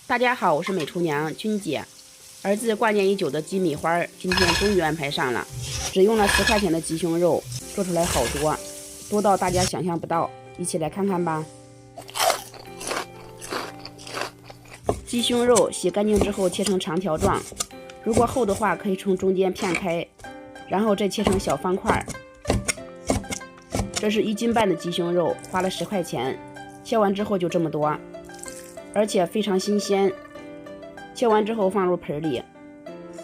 大家好，我是美厨娘君姐。儿子挂念已久的鸡米花，今天终于安排上了。只用了10块钱的鸡胸肉，做出来好多，多到大家想象不到。一起来看看吧。鸡胸肉洗干净之后切成长条状，如果厚的话可以从中间片开，然后再切成小方块。这是1斤半的鸡胸肉，花了10块钱，切完之后就这么多。而且非常新鲜，切完之后放入盆里。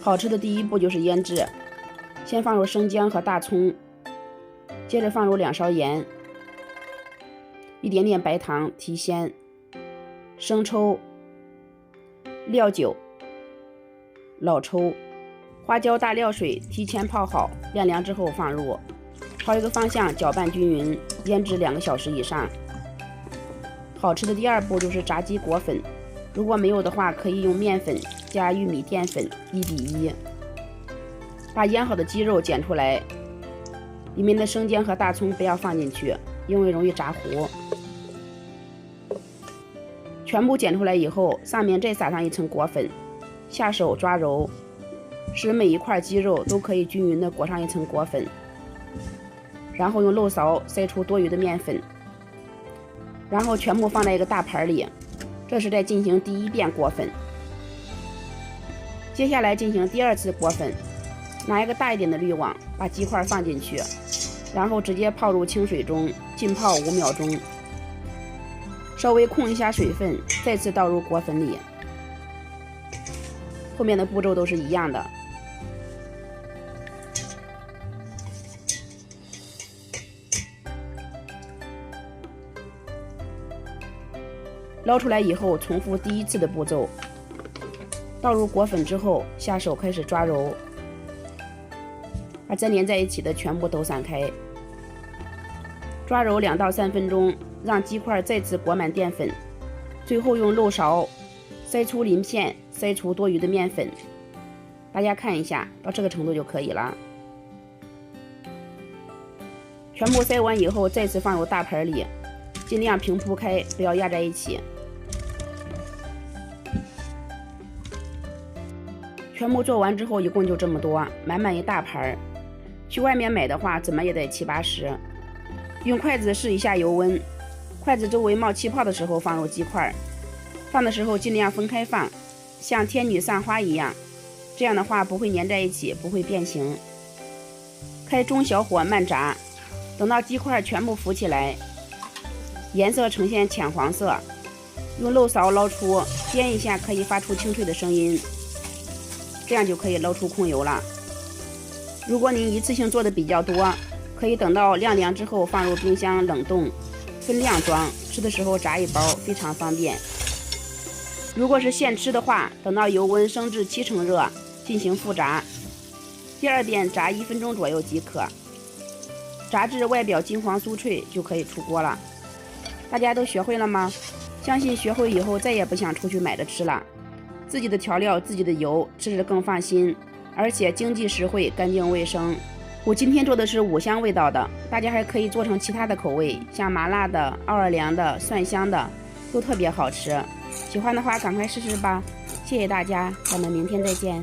好吃的第一步就是腌制，先放入生姜和大葱，接着放入2勺盐，一点点白糖提鲜，生抽、料酒、老抽、花椒大料水提前泡好，晾凉之后放入，朝一个方向搅拌均匀，腌制2个小时以上。好吃的第二步就是炸鸡裹粉，如果没有的话，可以用面粉加玉米淀粉1比1。把腌好的鸡肉剪出来，里面的生姜和大葱不要放进去，因为容易炸糊。全部剪出来以后，上面再撒上一层裹粉，下手抓揉，使每一块鸡肉都可以均匀的裹上一层裹粉，然后用漏勺筛出多余的面粉。然后全部放在一个大盘里，这是在进行第1遍裹粉。接下来进行第2次裹粉，拿一个大一点的滤网，把鸡块放进去，然后直接泡入清水中，浸泡5秒钟，稍微控一下水分，再次倒入裹粉里。后面的步骤都是一样的。捞出来以后，重复第1次的步骤，倒入裹粉之后，下手开始抓揉，把粘连在一起的全部都散开。抓揉2到3分钟，让鸡块再次裹满淀粉，最后用漏勺筛出鳞片，筛除多余的面粉。大家看一下，到这个程度就可以了。全部筛完以后，再次放入大盆里，尽量平铺开，不要压在一起。全部做完之后，一共就这么多，满满一大盘。去外面买的话，怎么也得70、80。用筷子试一下油温，筷子周围冒气泡的时候放入鸡块，放的时候尽量分开放，像天女散花一样，这样的话不会粘在一起，不会变形。开中小火慢炸，等到鸡块全部浮起来，颜色呈现浅黄色，用漏勺捞出，颠一下可以发出清脆的声音，这样就可以捞出控油了。如果您一次性做的比较多，可以等到晾凉之后放入冰箱冷冻，分量装，吃的时候炸一包，非常方便。如果是现吃的话，等到油温升至70%热进行复炸，第2遍炸1分钟左右即可，炸至外表金黄酥脆就可以出锅了。大家都学会了吗？相信学会以后再也不想出去买着吃了，自己的调料自己的油，吃着更放心，而且经济实惠，干净卫生。我今天做的是5香味道的，大家还可以做成其他的口味，像麻辣的、奥尔良的、蒜香的，都特别好吃。喜欢的话赶快试试吧。谢谢大家，咱们明天再见。